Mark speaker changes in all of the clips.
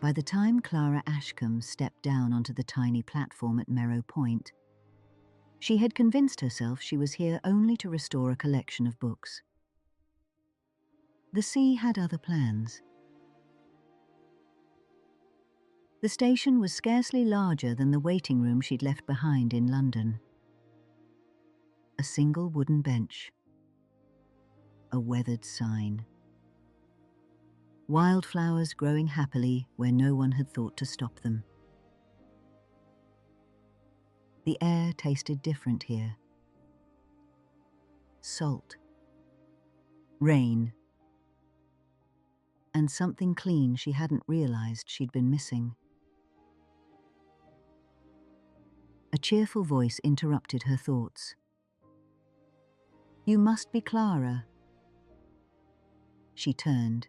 Speaker 1: By the time Clara Ashcombe stepped down onto the tiny platform at Merrow Point, she had convinced herself she was here only to restore a collection of books. The sea had other plans. The station was scarcely larger than the waiting room she'd left behind in London. A single wooden bench. A weathered sign. Wildflowers growing happily where no one had thought to stop them. The air tasted different here. Salt. Rain. And something clean she hadn't realized she'd been missing. A cheerful voice interrupted her thoughts. "You must be Clara." She turned.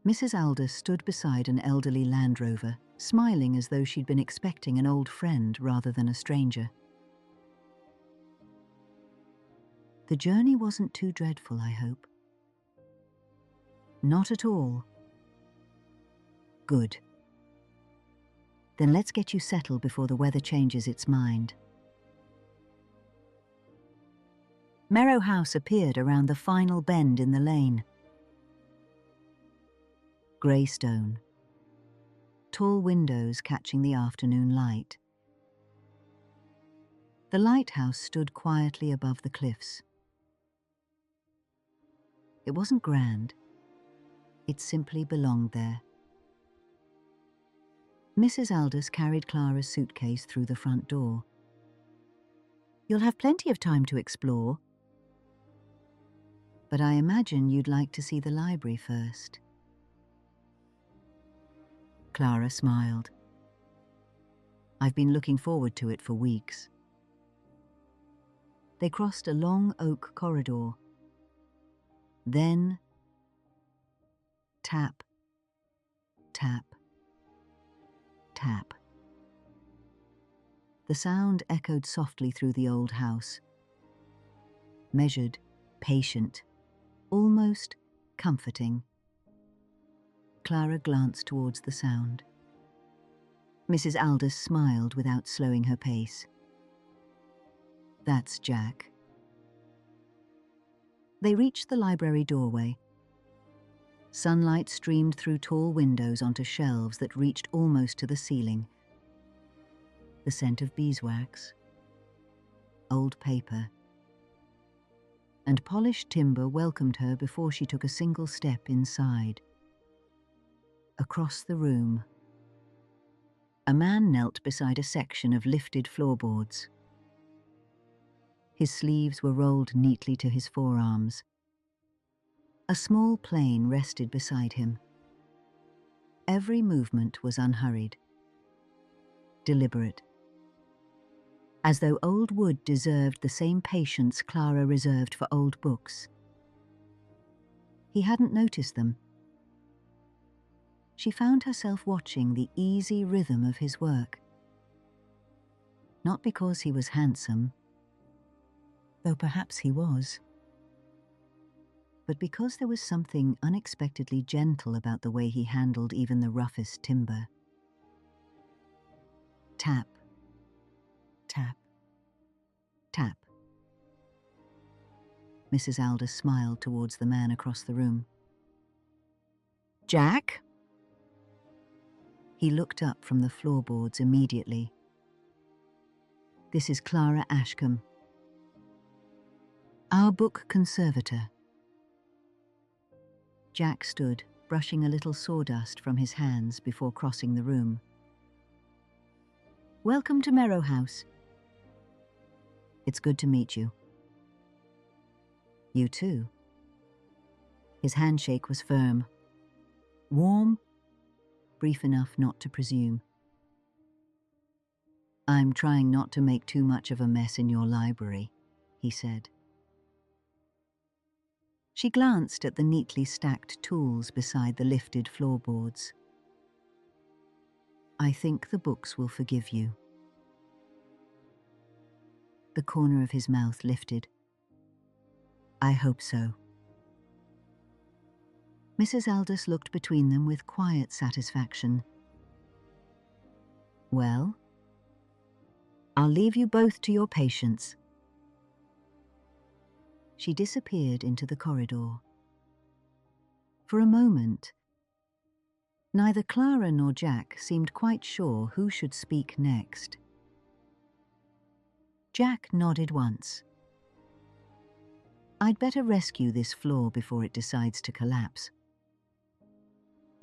Speaker 1: Mrs. Aldous stood beside an elderly Land Rover, smiling as though she'd been expecting an old friend rather than a stranger. "The journey wasn't too dreadful, I hope." "Not at all." "Good. Then let's get you settled before the weather changes its mind." Merrow House appeared around the final bend in the lane. Grey stone. Tall windows catching the afternoon light. The lighthouse stood quietly above the cliffs. It wasn't grand. It simply belonged there. Mrs. Aldous carried Clara's suitcase through the front door. "You'll have plenty of time to explore. But I imagine you'd like to see the library first." Clara smiled. "I've been looking forward to it for weeks." They crossed a long oak corridor. Then, tap, tap, tap. The sound echoed softly through the old house. Measured, patient, almost comforting. Clara glanced towards the sound. Mrs. Aldous smiled without slowing her pace. "That's Jack." They reached the library doorway. Sunlight streamed through tall windows onto shelves that reached almost to the ceiling. The scent of beeswax, old paper, and polished timber welcomed her before she took a single step inside. Across the room, a man knelt beside a section of lifted floorboards. His sleeves were rolled neatly to his forearms. A small plane rested beside him. Every movement was unhurried, deliberate, as though old wood deserved the same patience Clara reserved for old books. He hadn't noticed them. She found herself watching the easy rhythm of his work. Not because he was handsome, though perhaps he was, but because there was something unexpectedly gentle about the way he handled even the roughest timber. Tap, tap, tap. Mrs. Aldous smiled towards the man across the room. "Jack?" He looked up from the floorboards immediately. "This is Clara Ashcombe, our book conservator." Jack stood, brushing a little sawdust from his hands before crossing the room. "Welcome to Merrow House." "It's good to meet you." "You too." His handshake was firm. Warm, brief enough not to presume. "I'm trying not to make too much of a mess in your library," he said. She glanced at the neatly stacked tools beside the lifted floorboards. "I think the books will forgive you." The corner of his mouth lifted. "I hope so." Mrs. Aldous looked between them with quiet satisfaction. "Well, I'll leave you both to your patients." She disappeared into the corridor. For a moment, neither Clara nor Jack seemed quite sure who should speak next. Jack nodded once. "I'd better rescue this floor before it decides to collapse.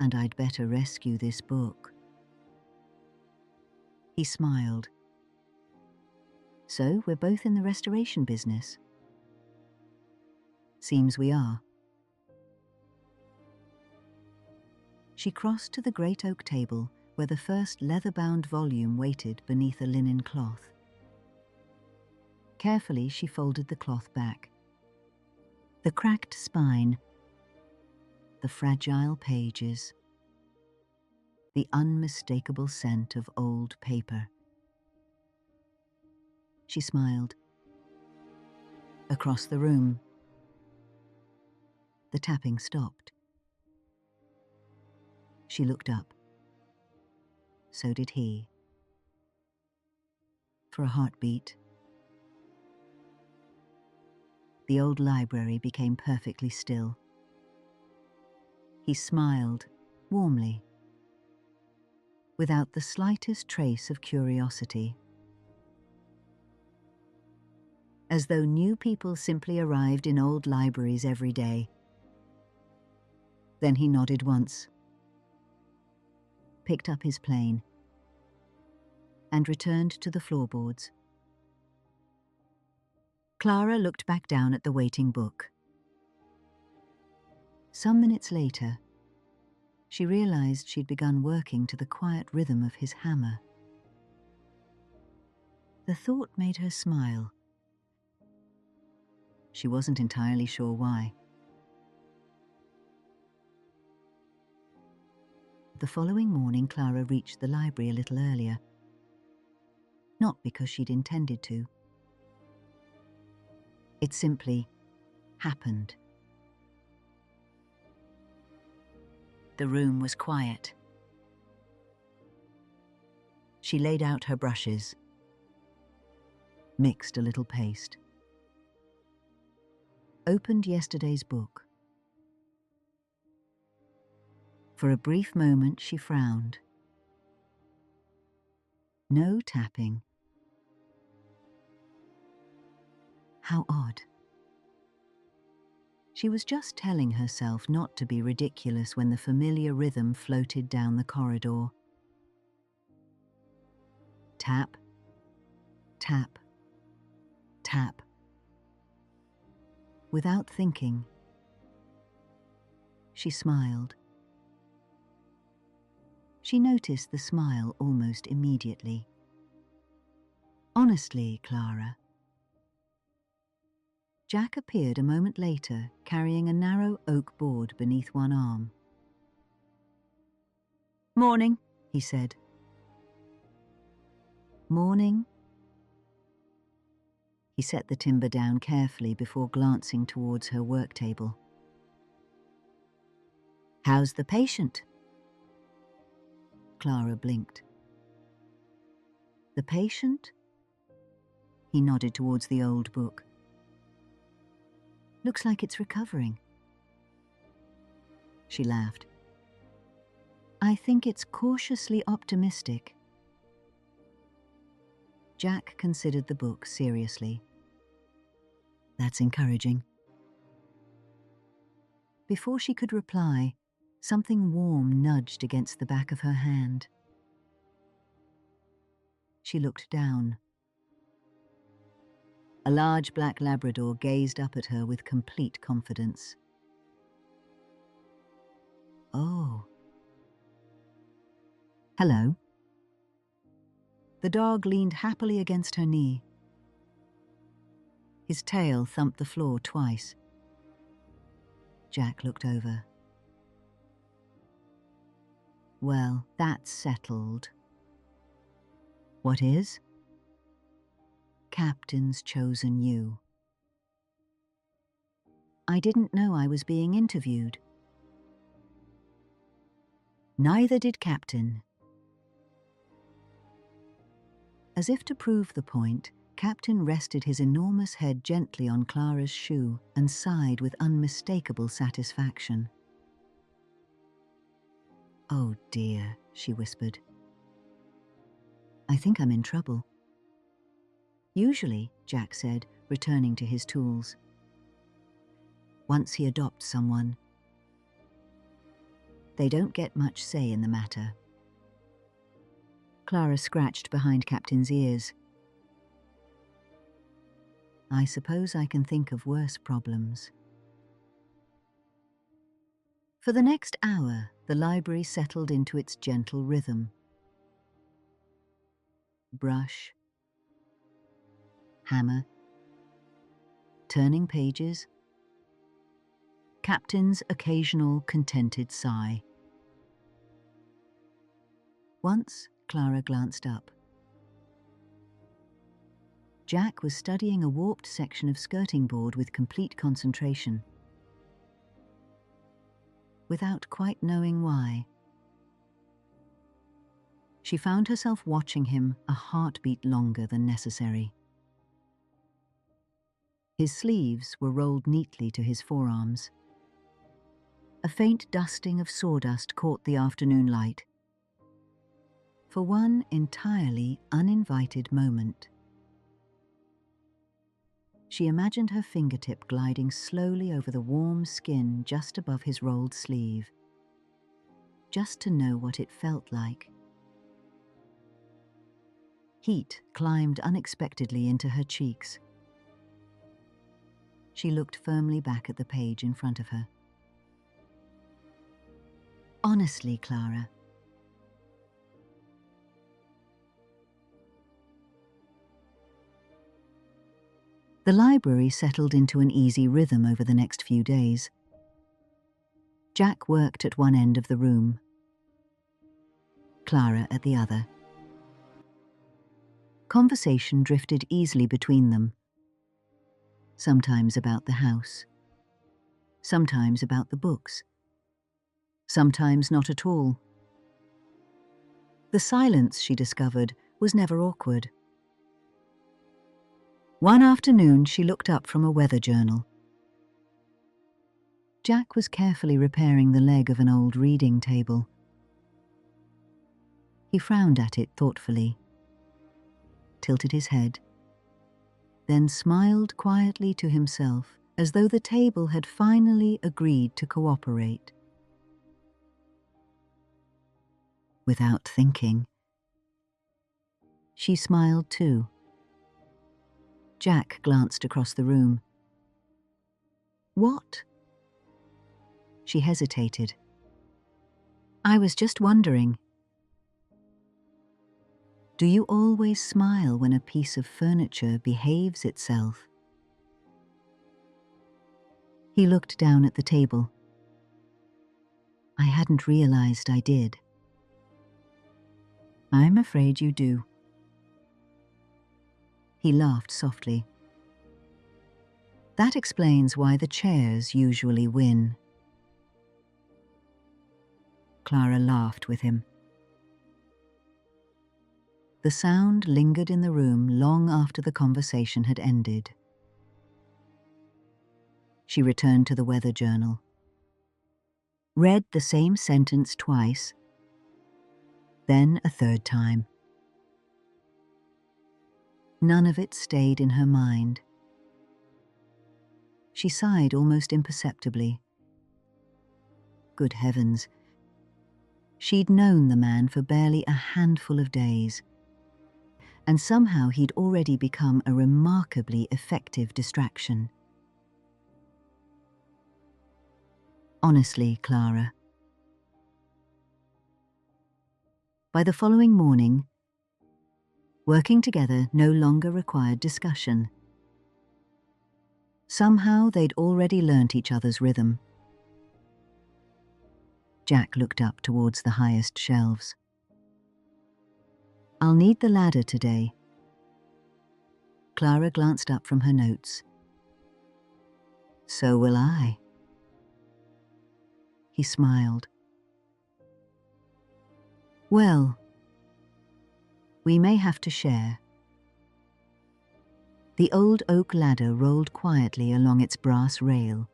Speaker 1: And I'd better rescue this book." He smiled. "So we're both in the restoration business?" "Seems we are." She crossed to the great oak table where the first leather-bound volume waited beneath a linen cloth. Carefully, she folded the cloth back. The cracked spine, the fragile pages, the unmistakable scent of old paper. She smiled. Across the room, the tapping stopped. She looked up. So did he. For a heartbeat, the old library became perfectly still. He smiled warmly, without the slightest trace of curiosity. As though new people simply arrived in old libraries every day. Then he nodded once, picked up his plane, and returned to the floorboards. Clara looked back down at the waiting book. Some minutes later, she realized she'd begun working to the quiet rhythm of his hammer. The thought made her smile. She wasn't entirely sure why. The following morning, Clara reached the library a little earlier. Not because she'd intended to. It simply happened. The room was quiet. She laid out her brushes, mixed a little paste, opened yesterday's book. For a brief moment she frowned. No tapping. How odd. She was just telling herself not to be ridiculous when the familiar rhythm floated down the corridor. Tap, tap, tap. Without thinking, she smiled. She noticed the smile almost immediately. "Honestly, Clara." Jack appeared a moment later, carrying a narrow oak board beneath one arm. "Morning," he said. "Morning." He set the timber down carefully before glancing towards her work table. "How's the patient?" Clara blinked. "The patient?" He nodded towards the old book. "Looks like it's recovering." She laughed. "I think it's cautiously optimistic." Jack considered the book seriously. "That's encouraging." Before she could reply, something warm nudged against the back of her hand. She looked down. A large black Labrador gazed up at her with complete confidence. "Oh." "Hello." The dog leaned happily against her knee. His tail thumped the floor twice. Jack looked over. "Well, that's settled." "What is?" "Captain's chosen you." "I didn't know I was being interviewed." Neither did Captain. As if to prove the point, Captain rested his enormous head gently on Clara's shoe and sighed with unmistakable satisfaction. "Oh dear," she whispered. "I think I'm in trouble." "Usually," Jack said, returning to his tools. "Once he adopts someone, they don't get much say in the matter." Clara scratched behind Captain's ears. "I suppose I can think of worse problems." For the next hour, the library settled into its gentle rhythm. Brush, hammer, turning pages, Captain's occasional contented sigh. Once, Clara glanced up. Jack was studying a warped section of skirting board with complete concentration. Without quite knowing why, she found herself watching him a heartbeat longer than necessary. His sleeves were rolled neatly to his forearms. A faint dusting of sawdust caught the afternoon light. For one entirely uninvited moment, she imagined her fingertip gliding slowly over the warm skin just above his rolled sleeve, just to know what it felt like. Heat climbed unexpectedly into her cheeks. She looked firmly back at the page in front of her. "Honestly, Clara," the library settled into an easy rhythm over the next few days. Jack worked at one end of the room, Clara at the other. Conversation drifted easily between them, sometimes about the house, sometimes about the books, sometimes not at all. The silence, she discovered, was never awkward. One afternoon, she looked up from a weather journal. Jack was carefully repairing the leg of an old reading table. He frowned at it thoughtfully, tilted his head, then smiled quietly to himself as though the table had finally agreed to cooperate. Without thinking, she smiled too. Jack glanced across the room. "What?" She hesitated. "I was just wondering. Do you always smile when a piece of furniture behaves itself?" He looked down at the table. "I hadn't realized I did." "I'm afraid you do." He laughed softly. "That explains why the chairs usually win." Clara laughed with him. The sound lingered in the room long after the conversation had ended. She returned to the weather journal, read the same sentence twice, then a third time. None of it stayed in her mind. She sighed almost imperceptibly. Good heavens! She'd known the man for barely a handful of days, and somehow he'd already become a remarkably effective distraction. Honestly, Clara. By the following morning, working together no longer required discussion. Somehow they'd already learnt each other's rhythm. Jack looked up towards the highest shelves. "I'll need the ladder today." Clara glanced up from her notes. "So will I." He smiled. Well, we may have to share. The old oak ladder rolled quietly along its brass rail.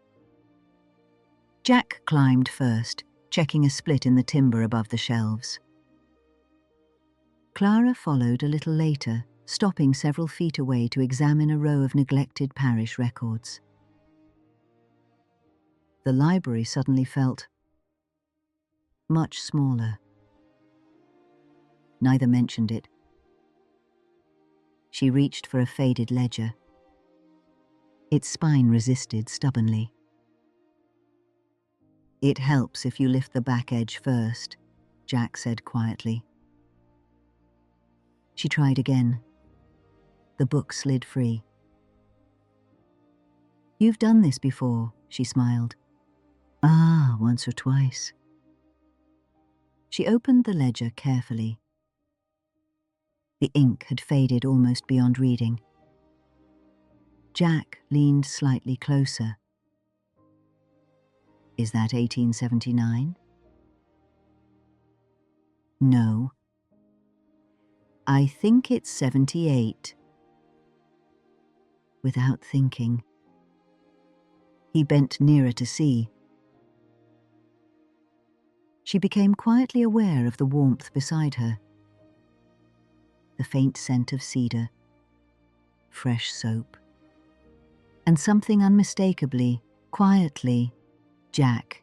Speaker 1: Jack climbed first, checking a split in the timber above the shelves. Clara followed a little later, stopping several feet away to examine a row of neglected parish records. The library suddenly felt much smaller. Neither mentioned it. She reached for a faded ledger. Its spine resisted stubbornly. "It helps if you lift the back edge first," Jack said quietly. She tried again. The book slid free. "You've done this before," she smiled. "Ah, once or twice." She opened the ledger carefully. The ink had faded almost beyond reading. Jack leaned slightly closer. "Is that 1879? "No. I think it's 78. Without thinking, he bent nearer to see. She became quietly aware of the warmth beside her. The faint scent of cedar, fresh soap, and something unmistakably, quietly, Jack.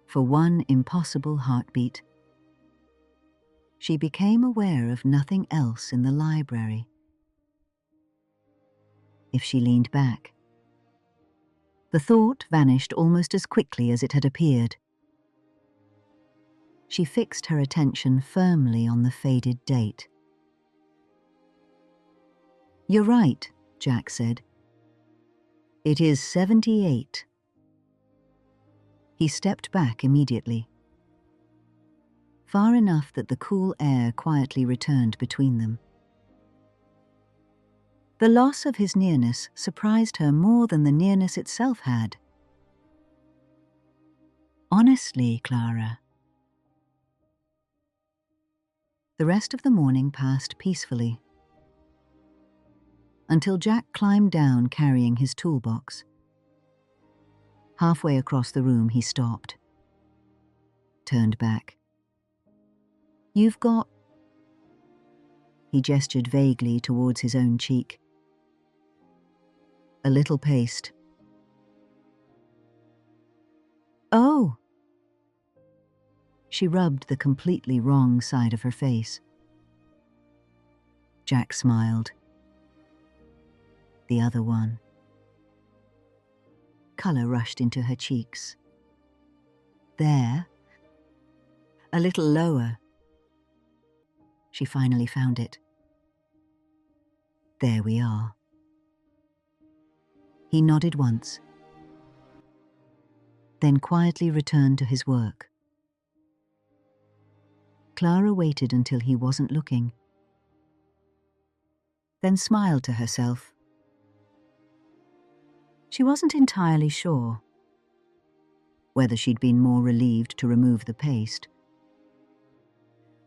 Speaker 1: For one impossible heartbeat, she became aware of nothing else in the library. If she leaned back, the thought vanished almost as quickly as it had appeared. She fixed her attention firmly on the faded date. "You're right," Jack said. "It is 78. He stepped back immediately, far enough that the cool air quietly returned between them. The loss of his nearness surprised her more than the nearness itself had. "Honestly, Clara." The rest of the morning passed peacefully, until Jack climbed down carrying his toolbox. Halfway across the room he stopped, turned back. "You've got—" He gestured vaguely towards his own cheek. "A little paste." "Oh!" She rubbed the completely wrong side of her face. Jack smiled. "The other one." Colour rushed into her cheeks. "There. A little lower." She finally found it. "There we are." He nodded once, then quietly returned to his work. Clara waited until he wasn't looking, then smiled to herself. She wasn't entirely sure whether she'd been more relieved to remove the paste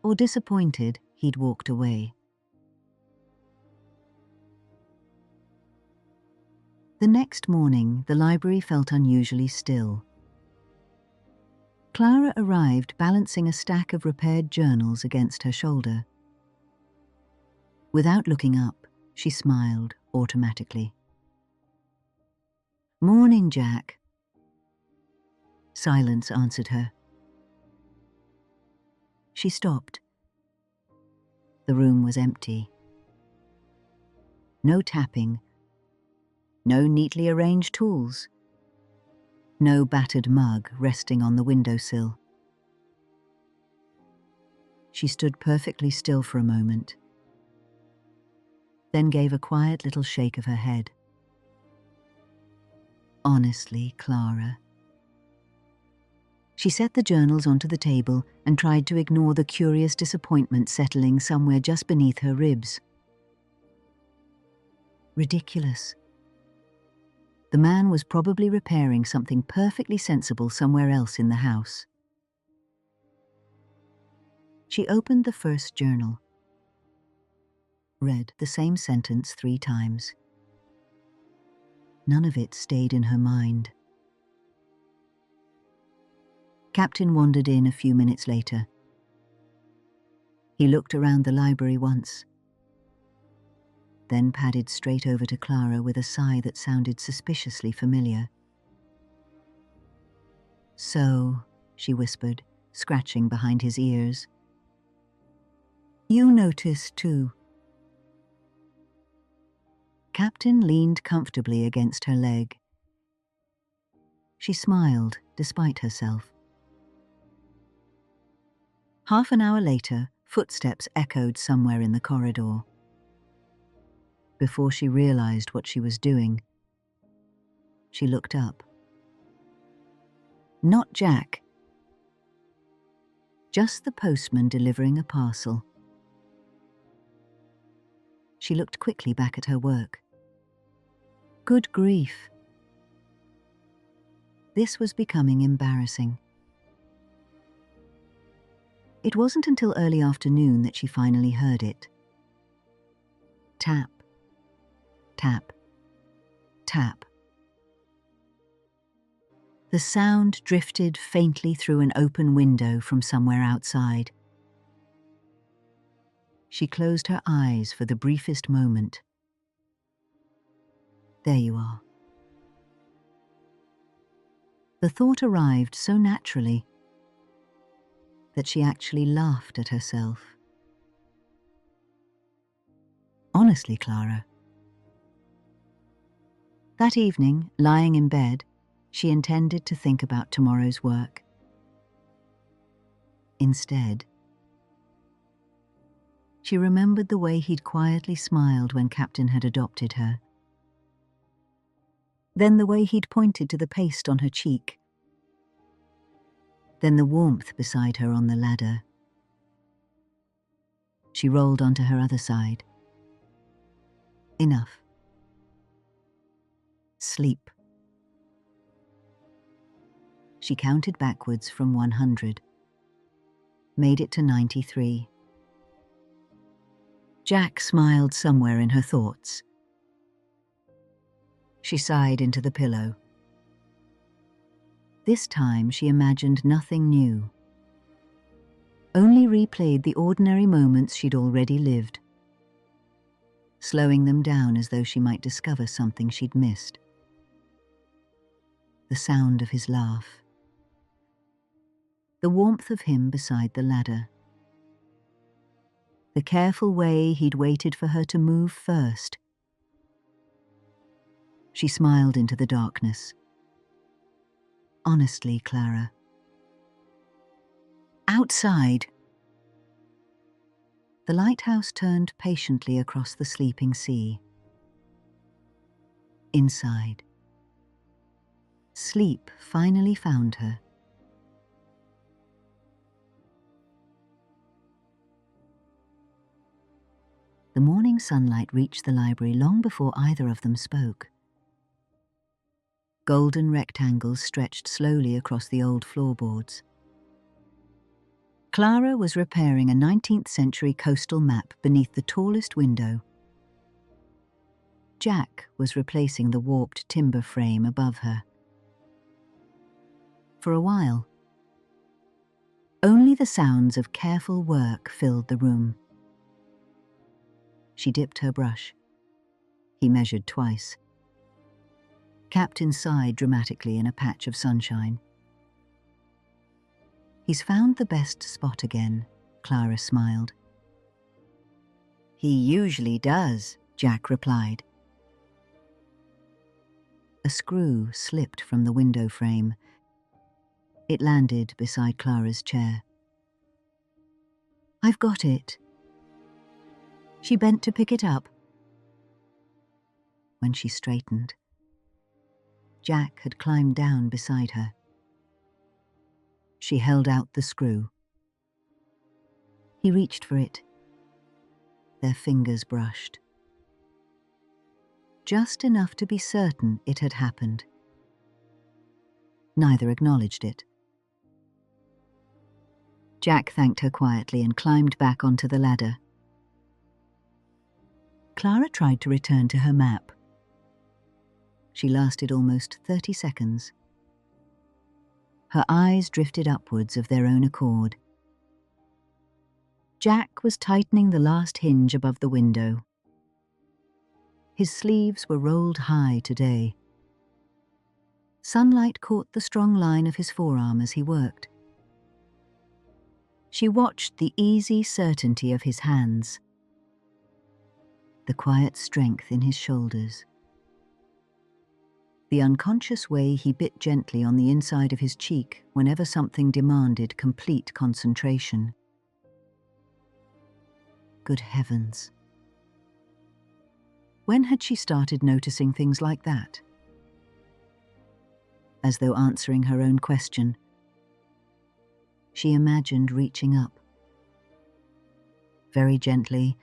Speaker 1: or disappointed he'd walked away. The next morning, the library felt unusually still. Clara arrived balancing a stack of repaired journals against her shoulder. Without looking up, she smiled automatically. "Morning, Jack." Silence answered her. She stopped. The room was empty. No tapping, no neatly arranged tools, no battered mug resting on the windowsill. She stood perfectly still for a moment, then gave a quiet little shake of her head. "Honestly, Clara." She set the journals onto the table and tried to ignore the curious disappointment settling somewhere just beneath her ribs. Ridiculous. The man was probably repairing something perfectly sensible somewhere else in the house. She opened the first journal, read the same sentence 3 times. None of it stayed in her mind. Captain wandered in a few minutes later. He looked around the library once, then padded straight over to Clara with a sigh that sounded suspiciously familiar. "So," she whispered, scratching behind his ears. "You noticed too." Captain leaned comfortably against her leg. She smiled, despite herself. Half an hour later, footsteps echoed somewhere in the corridor. Before she realized what she was doing, she looked up. Not Jack. Just the postman delivering a parcel. She looked quickly back at her work. Good grief. This was becoming embarrassing. It wasn't until early afternoon that she finally heard it. Tap, tap, tap. The sound drifted faintly through an open window from somewhere outside. She closed her eyes for the briefest moment. There you are. The thought arrived so naturally that she actually laughed at herself. Honestly, Clara. That evening, lying in bed, she intended to think about tomorrow's work. Instead, she remembered the way he'd quietly smiled when Captain had adopted her. Then the way he'd pointed to the paste on her cheek. Then the warmth beside her on the ladder. She rolled onto her other side. Enough. Sleep. She counted backwards from 100. Made it to 93. Jack smiled somewhere in her thoughts. She sighed into the pillow. This time she imagined nothing new. Only replayed the ordinary moments she'd already lived, slowing them down as though she might discover something she'd missed. The sound of his laugh. The warmth of him beside the ladder. The careful way he'd waited for her to move first. She smiled into the darkness. Honestly, Clara. Outside. The lighthouse turned patiently across the sleeping sea. Inside. Sleep finally found her. The morning sunlight reached the library long before either of them spoke. Golden rectangles stretched slowly across the old floorboards. Clara was repairing a 19th century coastal map beneath the tallest window. Jack was replacing the warped timber frame above her. For a while, only the sounds of careful work filled the room. She dipped her brush. He measured twice. Captain sighed dramatically in a patch of sunshine. He's found the best spot again, Clara smiled. He usually does, Jack replied. A screw slipped from the window frame. It landed beside Clara's chair. I've got it. She bent to pick it up. When she straightened, Jack had climbed down beside her. She held out the screw. He reached for it. Their fingers brushed. Just enough to be certain it had happened. Neither acknowledged it. Jack thanked her quietly and climbed back onto the ladder. Clara tried to return to her map. She lasted almost 30 seconds. Her eyes drifted upwards of their own accord. Jack was tightening the last hinge above the window. His sleeves were rolled high today. Sunlight caught the strong line of his forearm as he worked. She watched the easy certainty of his hands, the quiet strength in his shoulders, the unconscious way he bit gently on the inside of his cheek whenever something demanded complete concentration. Good heavens! When had she started noticing things like that? As though answering her own question, she imagined reaching up, very gently,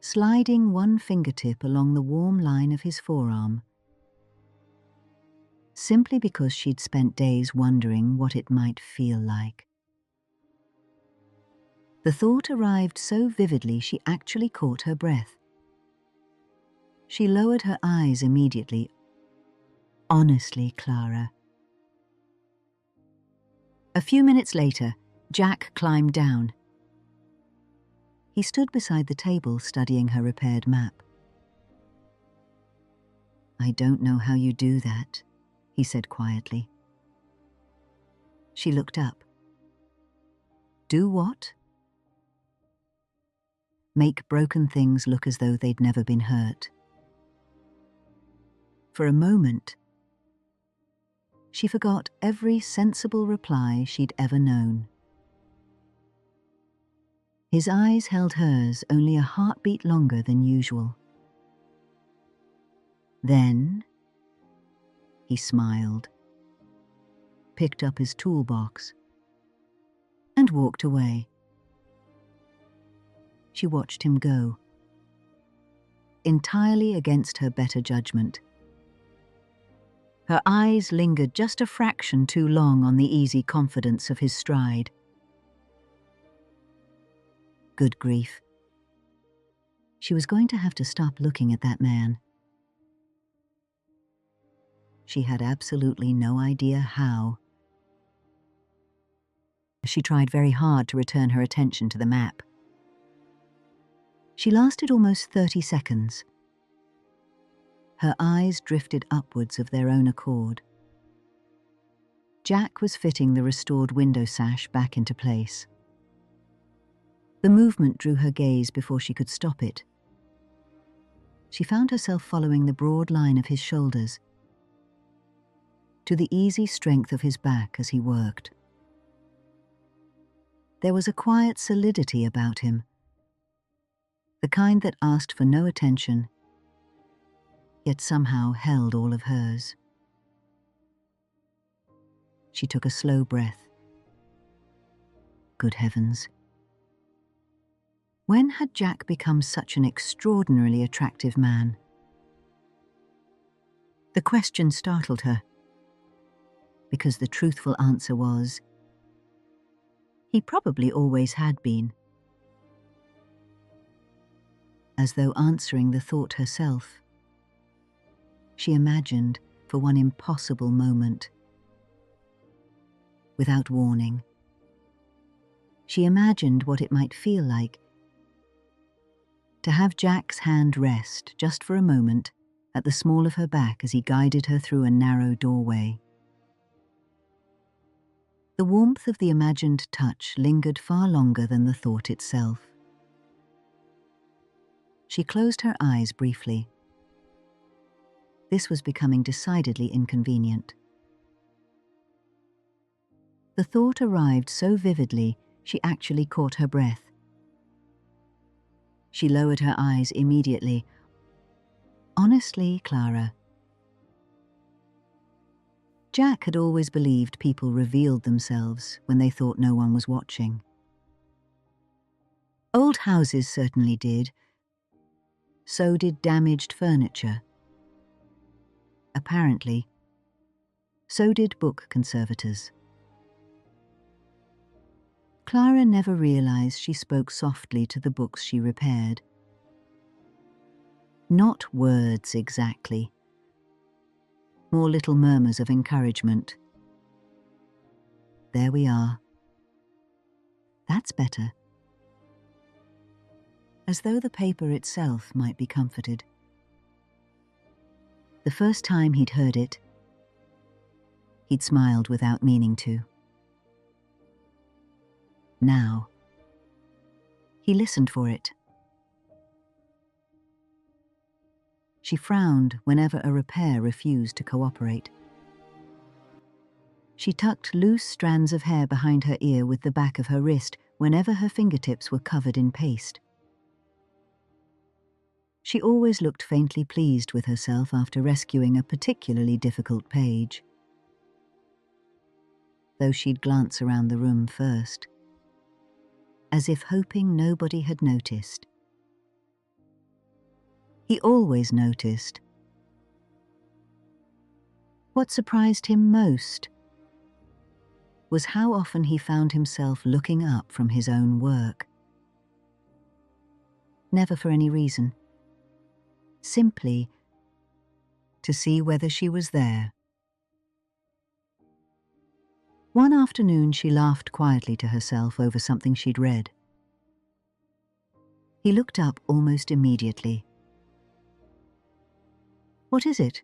Speaker 1: sliding one fingertip along the warm line of his forearm, simply because she'd spent days wondering what it might feel like. The thought arrived so vividly she actually caught her breath. She lowered her eyes immediately. Honestly, Clara. A few minutes later, Jack climbed down. He stood beside the table studying her repaired map. "I don't know how you do that," he said quietly. She looked up. "Do what?" "Make broken things look as though they'd never been hurt." For a moment, she forgot every sensible reply she'd ever known. His eyes held hers only a heartbeat longer than usual. Then he smiled, picked up his toolbox, and walked away. She watched him go, entirely against her better judgment. Her eyes lingered just a fraction too long on the easy confidence of his stride. Good grief. She was going to have to stop looking at that man. She had absolutely no idea how. She tried very hard to return her attention to the map. She lasted almost 30 seconds. Her eyes drifted upwards of their own accord. Jack was fitting the restored window sash back into place. The movement drew her gaze before she could stop it. She found herself following the broad line of his shoulders, to the easy strength of his back as he worked. There was a quiet solidity about him, the kind that asked for no attention, yet somehow held all of hers. She took a slow breath. Good heavens. When had Jack become such an extraordinarily attractive man? The question startled her, because the truthful answer was, he probably always had been. As though answering the thought herself, she imagined, for one impossible moment, without warning, she imagined what it might feel like to have Jack's hand rest, just for a moment, at the small of her back as he guided her through a narrow doorway. The warmth of the imagined touch lingered far longer than the thought itself. She closed her eyes briefly. This was becoming decidedly inconvenient. The thought arrived so vividly, she actually caught her breath. She lowered her eyes immediately. Honestly, Clara. Jack had always believed people revealed themselves when they thought no one was watching. Old houses certainly did. So did damaged furniture. Apparently, so did book conservators. Clara never realized she spoke softly to the books she repaired. Not words exactly, more little murmurs of encouragement. There we are. That's better. As though the paper itself might be comforted. The first time he'd heard it, he'd smiled without meaning to. Now, he listened for it. She frowned whenever a repair refused to cooperate. She tucked loose strands of hair behind her ear with the back of her wrist whenever her fingertips were covered in paste. She always looked faintly pleased with herself after rescuing a particularly difficult page, though she'd glance around the room first, as if hoping nobody had noticed. He always noticed. What surprised him most was how often he found himself looking up from his own work. Never for any reason. Simply to see whether she was there. One afternoon she laughed quietly to herself over something she'd read. He looked up almost immediately. "What is it?"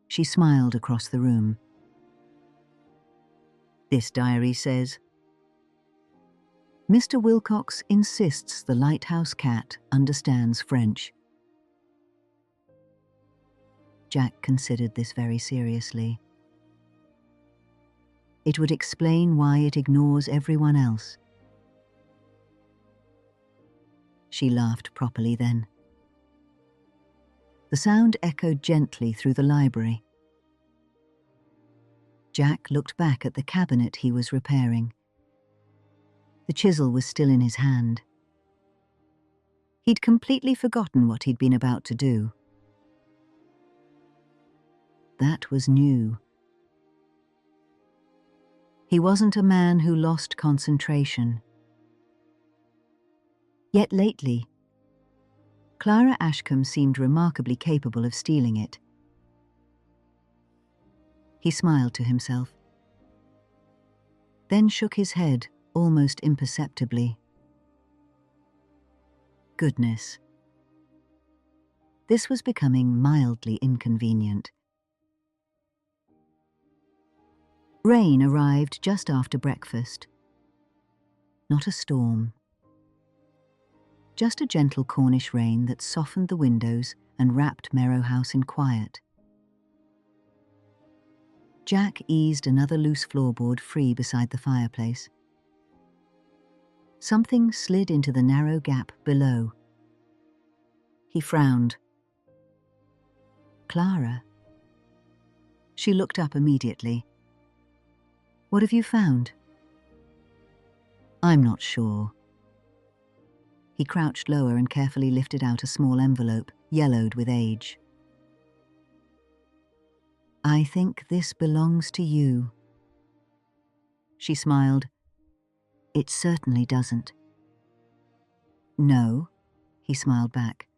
Speaker 1: She smiled across the room. "This diary says, Mr. Wilcox insists the Lighthouse cat understands French." Jack considered this very seriously. It would explain why it ignores everyone else. She laughed properly then. The sound echoed gently through the library. Jack looked back at the cabinet he was repairing. The chisel was still in his hand. He'd completely forgotten what he'd been about to do. That was new. He wasn't a man who lost concentration. Yet lately, Clara Ashcombe seemed remarkably capable of stealing it. He smiled to himself, then shook his head almost imperceptibly. Goodness. This was becoming mildly inconvenient. Rain arrived just after breakfast. Not a storm. Just a gentle Cornish rain that softened the windows and wrapped Merrow House in quiet. Jack eased another loose floorboard free beside the fireplace. Something slid into the narrow gap below. He frowned. Clara. She looked up immediately. "What have you found?" "I'm not sure." He crouched lower and carefully lifted out a small envelope, yellowed with age. "I think this belongs to you." She smiled. "It certainly doesn't." "No," he smiled back.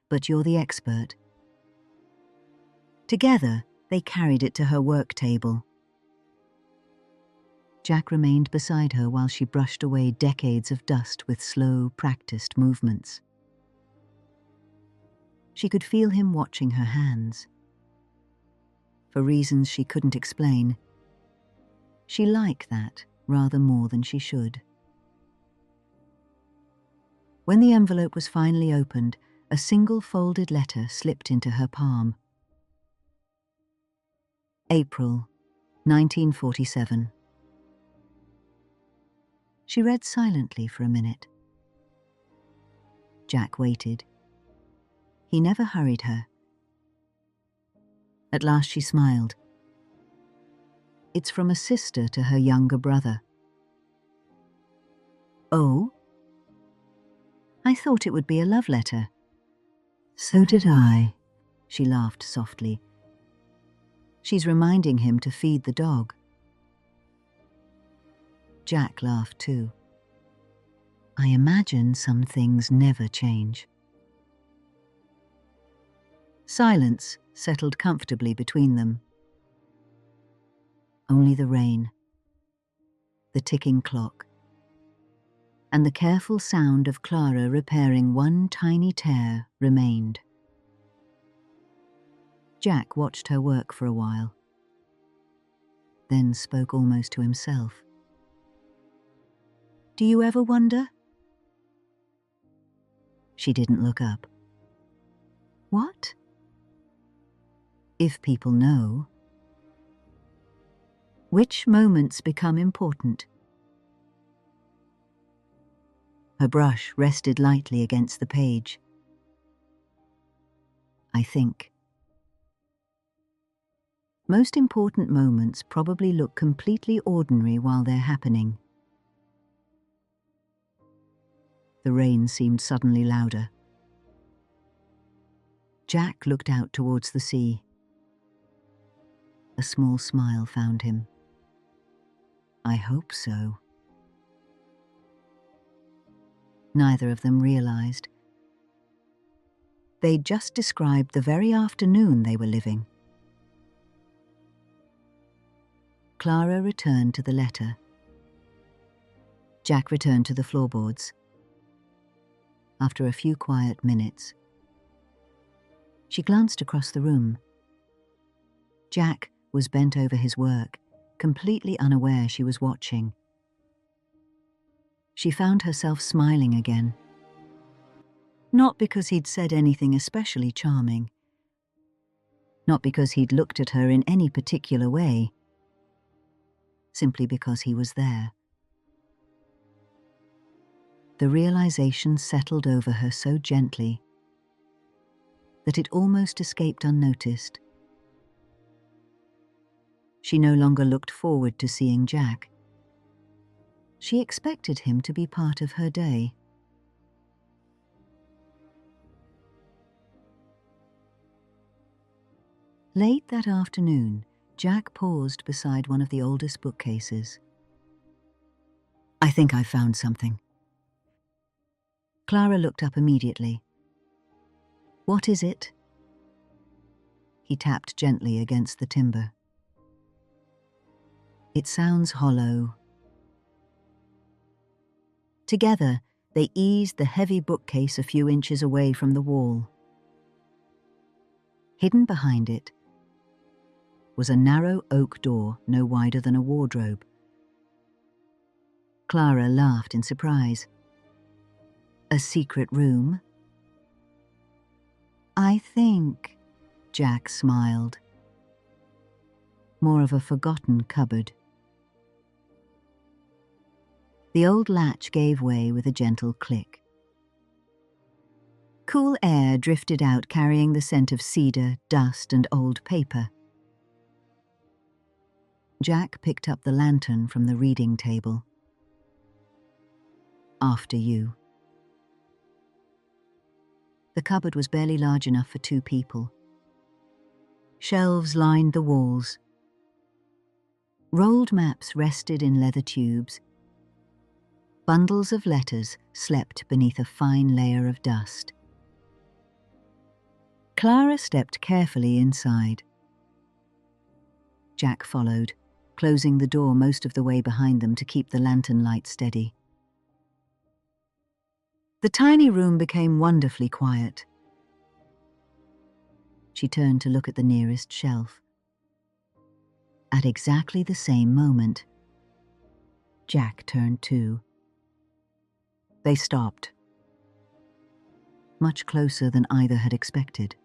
Speaker 1: "But you're the expert." Together, they carried it to her work table. Jack remained beside her while she brushed away decades of dust with slow, practiced movements. She could feel him watching her hands. For reasons she couldn't explain, she liked that rather more than she should. When the envelope was finally opened, a single folded letter slipped into her palm. April, 1947. She read silently for a minute. Jack waited. He never hurried her. At last she smiled. "It's from a sister to her younger brother." "Oh? I thought it would be a love letter." "So did I," she laughed softly. "She's reminding him to feed the dog." Jack laughed too. I imagine some things never change. Silence settled comfortably between them. Only the rain, the ticking clock, and the careful sound of Clara repairing one tiny tear remained. Jack watched her work for a while, then spoke almost to himself. Do you ever wonder? She didn't look up. What? If people know. Which moments become important? Her brush rested lightly against the page. I think. Most important moments probably look completely ordinary while they're happening. The rain seemed suddenly louder. Jack looked out towards the sea. A small smile found him. I hope so. Neither of them realized. They'd just described the very afternoon they were living. Clara returned to the letter. Jack returned to the floorboards. After a few quiet minutes, she glanced across the room. Jack was bent over his work, completely unaware she was watching. She found herself smiling again. Not because he'd said anything especially charming. Not because he'd looked at her in any particular way. Simply because he was there. The realization settled over her so gently that it almost escaped unnoticed. She no longer looked forward to seeing Jack. She expected him to be part of her day. Late that afternoon, Jack paused beside one of the oldest bookcases. I think I've found something. Clara looked up immediately. What is it? He tapped gently against the timber. It sounds hollow. Together, they eased the heavy bookcase a few inches away from the wall. Hidden behind it was a narrow oak door no wider than a wardrobe. Clara laughed in surprise. A secret room? I think, Jack smiled. More of a forgotten cupboard. The old latch gave way with a gentle click. Cool air drifted out, carrying the scent of cedar, dust, and old paper. Jack picked up the lantern from the reading table. After you. The cupboard was barely large enough for 2 people. Shelves lined the walls. Rolled maps rested in leather tubes. Bundles of letters slept beneath a fine layer of dust. Clara stepped carefully inside. Jack followed, closing the door most of the way behind them to keep the lantern light steady. The tiny room became wonderfully quiet. She turned to look at the nearest shelf. At exactly the same moment, Jack turned too. They stopped, much closer than either had expected.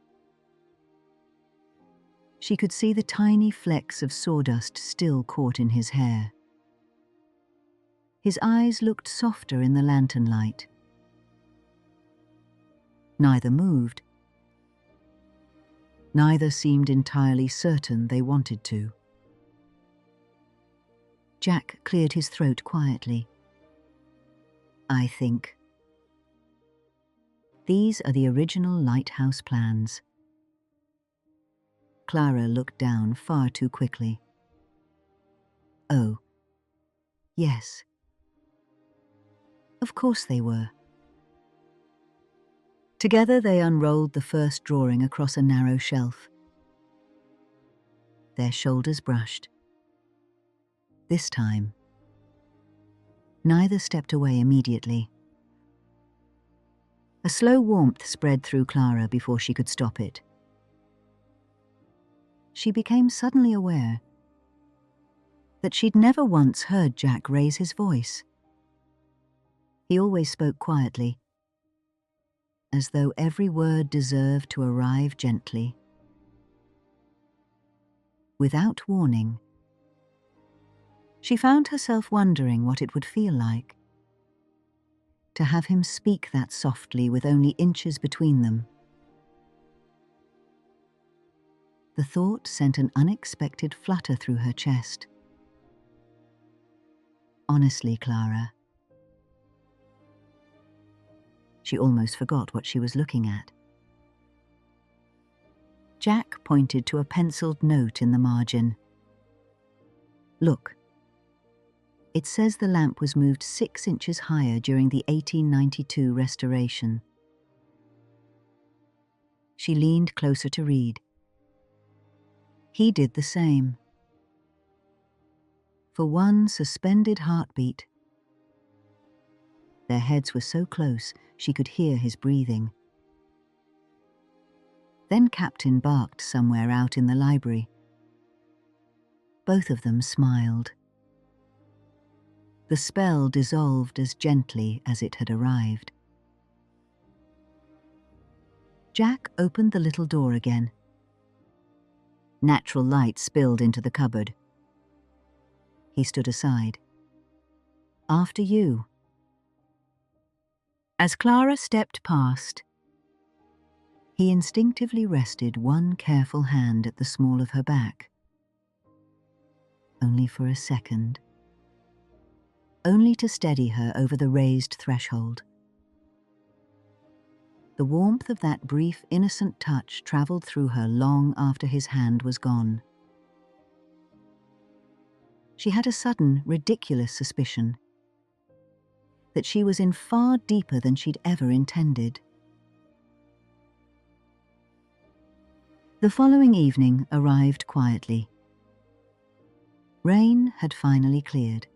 Speaker 1: She could see the tiny flecks of sawdust still caught in his hair. His eyes looked softer in the lantern light. Neither moved. Neither seemed entirely certain they wanted to. Jack cleared his throat quietly. I think. These are the original Lighthouse plans. Clara looked down far too quickly. Oh, yes, Of course they were. Together they unrolled the first drawing across a narrow shelf. Their shoulders brushed. This time, neither stepped away immediately. A slow warmth spread through Clara before she could stop it. She became suddenly aware that she'd never once heard Jack raise his voice. He always spoke quietly, as though every word deserved to arrive gently. Without warning, she found herself wondering what it would feel like to have him speak that softly with only inches between them. The thought sent an unexpected flutter through her chest. Honestly, Clara. She almost forgot what she was looking at. Jack pointed to a penciled note in the margin. Look. It says the lamp was moved 6 inches higher during the 1892 restoration. She leaned closer to read. He did the same. For one suspended heartbeat. Their heads were so close she could hear his breathing. Then Captain barked somewhere out in the library. Both of them smiled. The spell dissolved as gently as it had arrived. Jack opened the little door again. Natural light spilled into the cupboard. He stood aside. After you. As Clara stepped past, he instinctively rested one careful hand at the small of her back. Only for a second. Only to steady her over the raised threshold. The warmth of that brief, innocent touch travelled through her long after his hand was gone. She had a sudden, ridiculous suspicion that she was in far deeper than she'd ever intended. The following evening arrived quietly. Rain had finally cleared.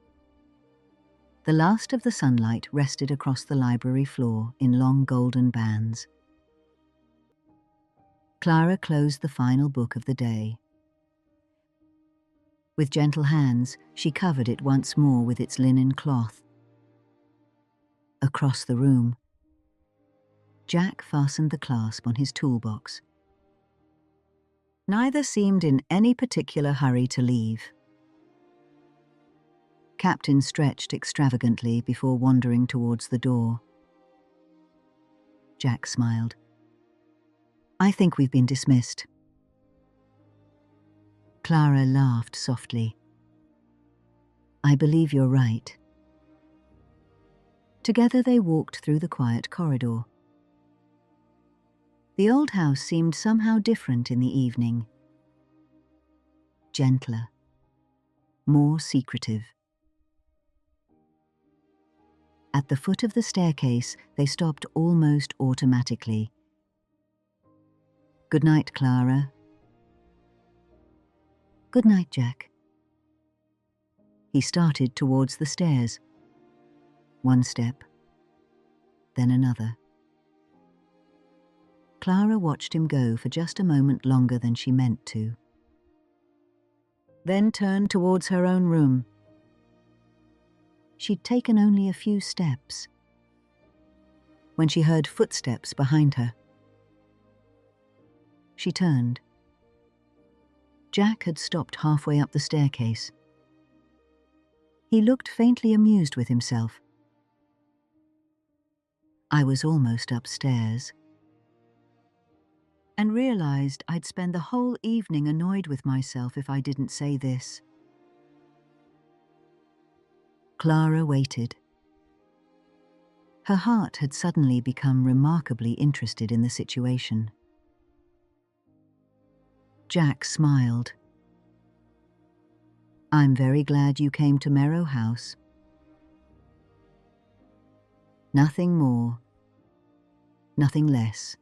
Speaker 1: The last of the sunlight rested across the library floor in long golden bands. Clara closed the final book of the day. With gentle hands, she covered it once more with its linen cloth. Across the room, Jack fastened the clasp on his toolbox. Neither seemed in any particular hurry to leave. Captain stretched extravagantly before wandering towards the door. Jack smiled. I think we've been dismissed. Clara laughed softly. I believe you're right. Together they walked through the quiet corridor. The old house seemed somehow different in the evening. Gentler. More secretive. At the foot of the staircase, they stopped almost automatically. Good night, Clara. Good night, Jack. He started towards the stairs. One step, then another. Clara watched him go for just a moment longer than she meant to. Then turned towards her own room. She'd taken only a few steps when she heard footsteps behind her. She turned. Jack had stopped halfway up the staircase. He looked faintly amused with himself. I was almost upstairs, and realized I'd spend the whole evening annoyed with myself if I didn't say this. Clara waited. Her heart had suddenly become remarkably interested in the situation. Jack smiled. I'm very glad you came to Merrow House. Nothing more, nothing less.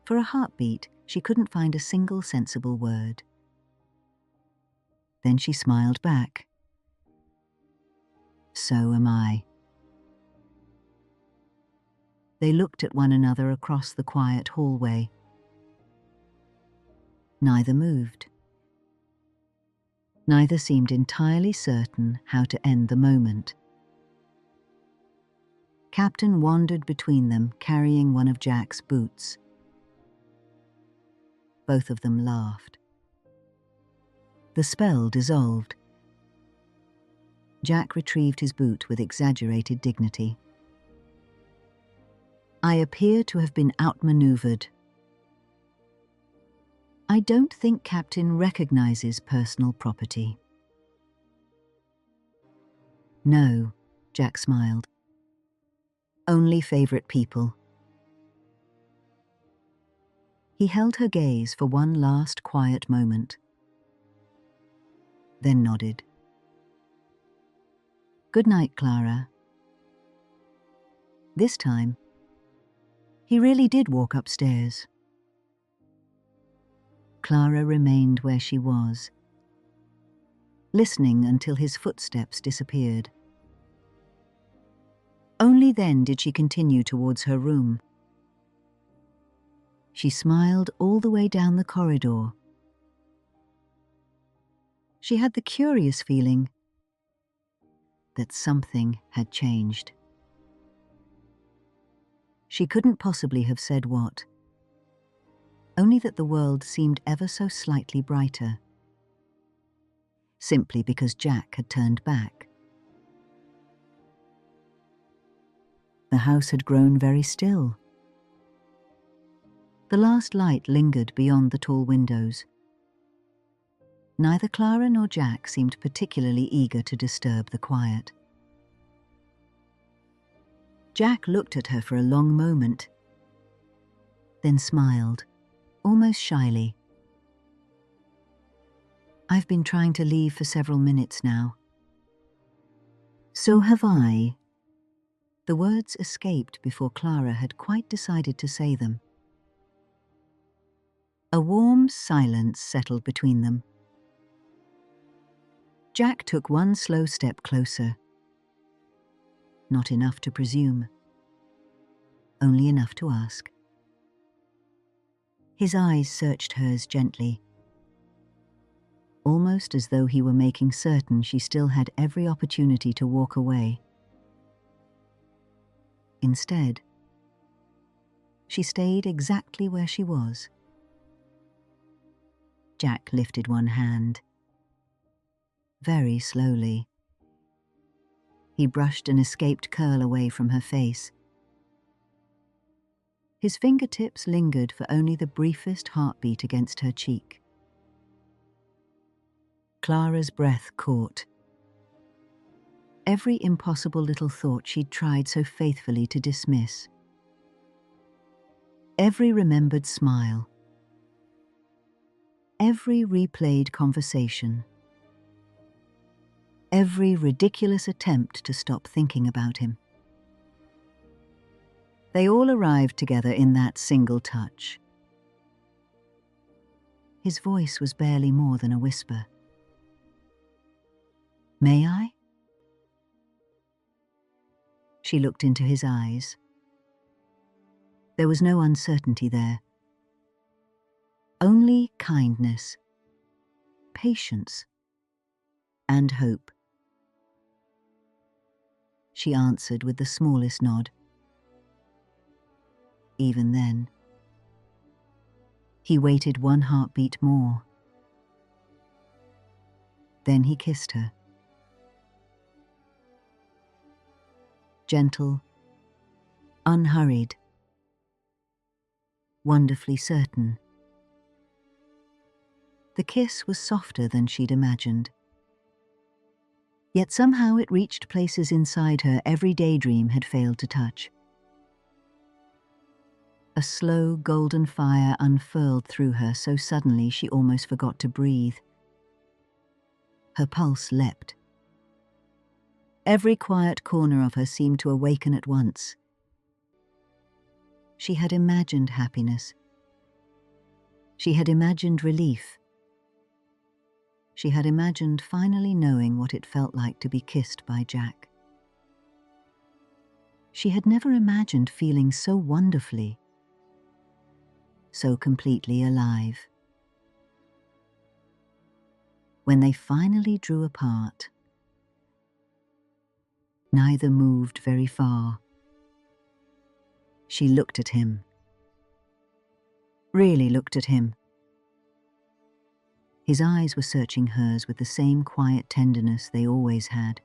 Speaker 1: For a heartbeat, she couldn't find a single sensible word. Then she smiled back. So am I. They looked at one another across the quiet hallway. Neither moved. Neither seemed entirely certain how to end the moment. Captain wandered between them, carrying one of Jack's boots. Both of them laughed. The spell dissolved. Jack retrieved his boot with exaggerated dignity. I appear to have been outmaneuvered. I don't think Captain recognizes personal property. No, Jack smiled. Only favorite people. He held her gaze for one last quiet moment, then nodded. Good night, Clara. This time, he really did walk upstairs. Clara remained where she was, listening until his footsteps disappeared. Only then did she continue towards her room. She smiled all the way down the corridor. She had the curious feeling that something had changed. She couldn't possibly have said what, only that the world seemed ever so slightly brighter, simply because Jack had turned back. The house had grown very still. The last light lingered beyond the tall windows. Neither Clara nor Jack seemed particularly eager to disturb the quiet. Jack looked at her for a long moment, then smiled, almost shyly. I've been trying to leave for several minutes now. So have I. The words escaped before Clara had quite decided to say them. A warm silence settled between them. Jack took one slow step closer. Not enough to presume. Only enough to ask. His eyes searched hers gently, almost as though he were making certain she still had every opportunity to walk away. Instead, she stayed exactly where she was. Jack lifted one hand. Very slowly. He brushed an escaped curl away from her face. His fingertips lingered for only the briefest heartbeat against her cheek. Clara's breath caught. Every impossible little thought she'd tried so faithfully to dismiss. Every remembered smile. Every replayed conversation. Every ridiculous attempt to stop thinking about him. They all arrived together in that single touch. His voice was barely more than a whisper. May I? She looked into his eyes. There was no uncertainty there. Only kindness, patience, and hope. She answered with the smallest nod. Even then, he waited one heartbeat more. Then he kissed her. Gentle, unhurried, wonderfully certain. The kiss was softer than she'd imagined. Yet somehow it reached places inside her every daydream had failed to touch. A slow golden fire unfurled through her so suddenly she almost forgot to breathe. Her pulse leapt. Every quiet corner of her seemed to awaken at once. She had imagined happiness. She had imagined relief. She had imagined finally knowing what it felt like to be kissed by Jack. She had never imagined feeling so wonderfully, so completely alive. When they finally drew apart, neither moved very far. She looked at him. Really looked at him. His eyes were searching hers with the same quiet tenderness they always had.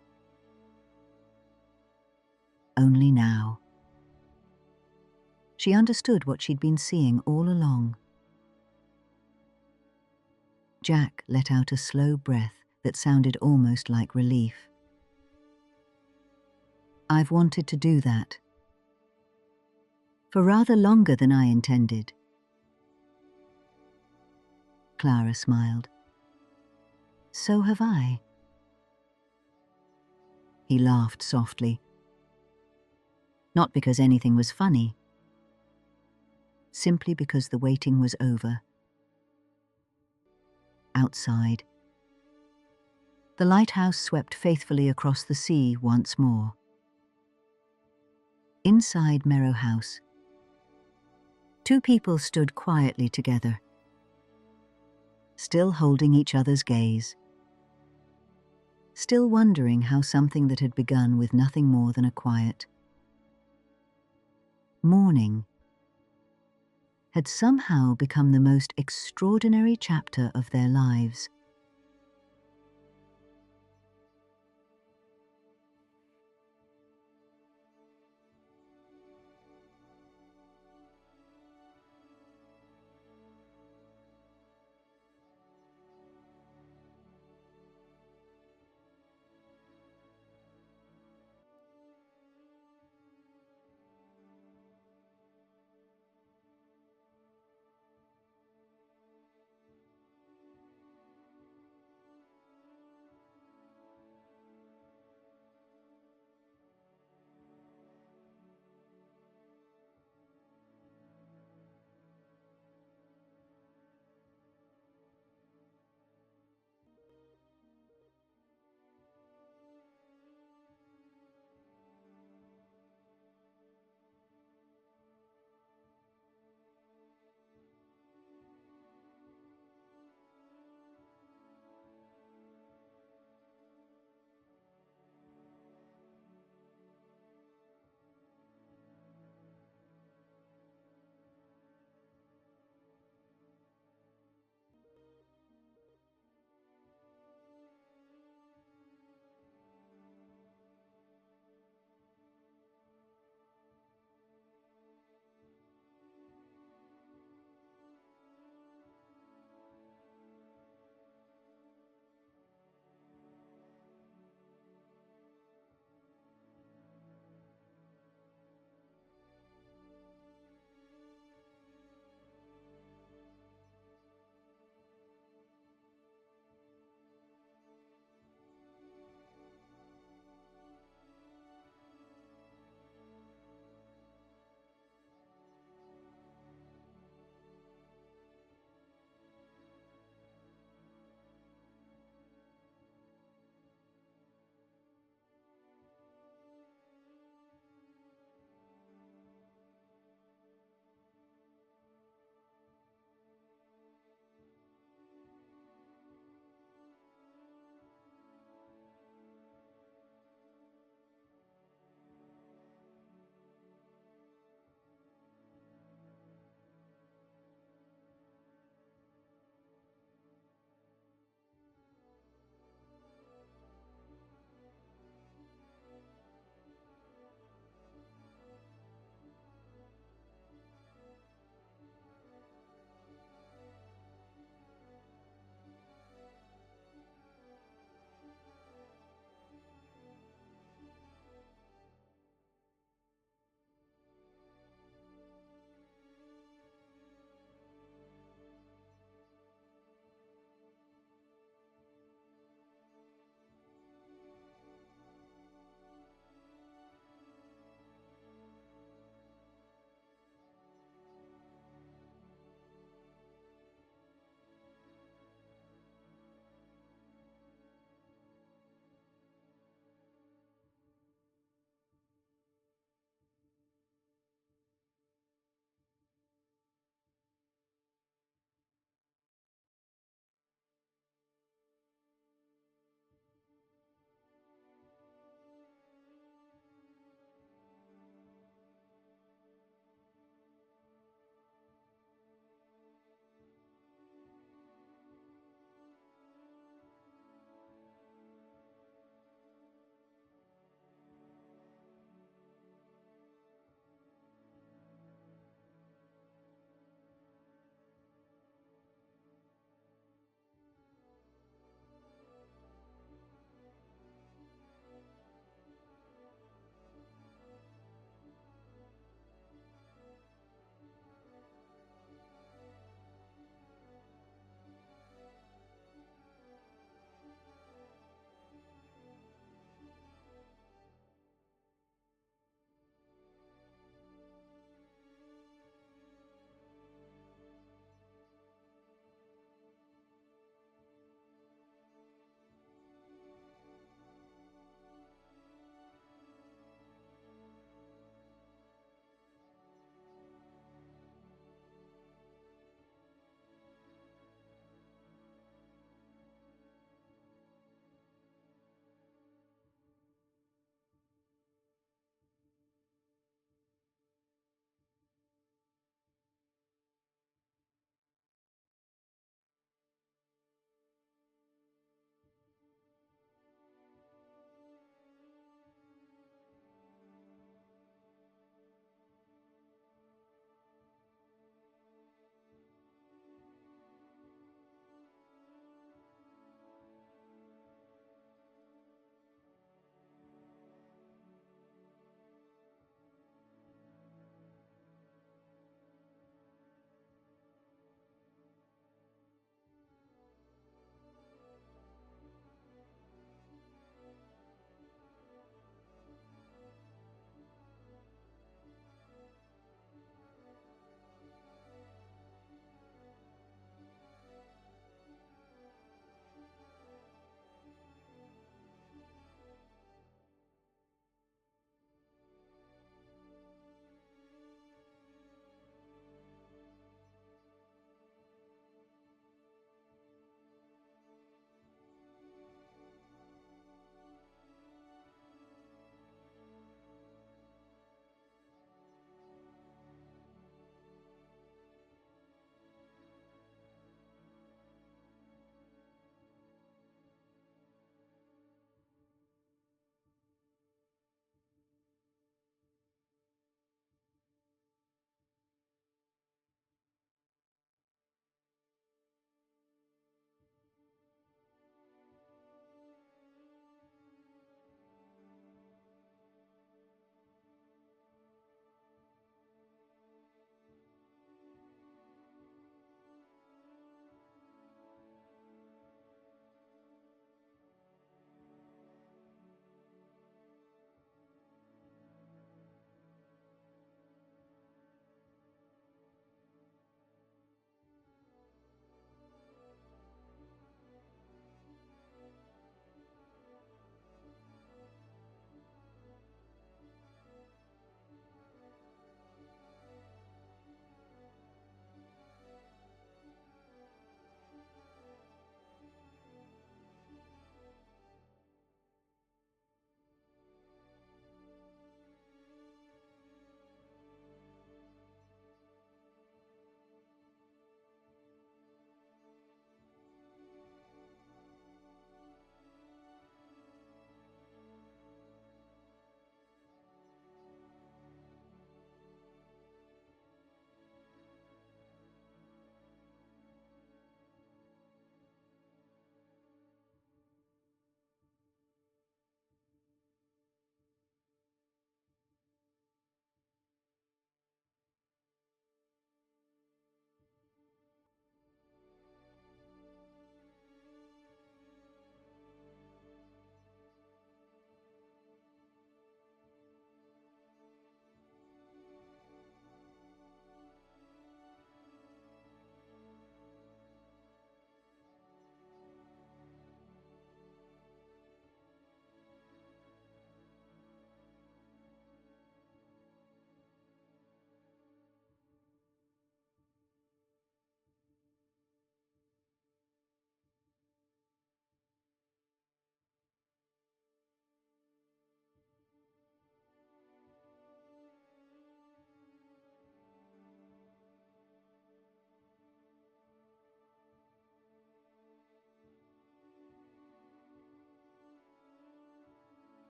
Speaker 1: Only now. She understood what she'd been seeing all along. Jack let out a slow breath that sounded almost like relief. I've wanted to do that. For rather longer than I intended. Clara smiled. So have I. He laughed softly. Not because anything was funny. Simply because the waiting was over. Outside. The lighthouse swept faithfully across the sea once more. Inside Merrow House, two people stood quietly together, still holding each other's gaze, still wondering how something that had begun with nothing more than a quiet morning had somehow become the most extraordinary chapter of their lives.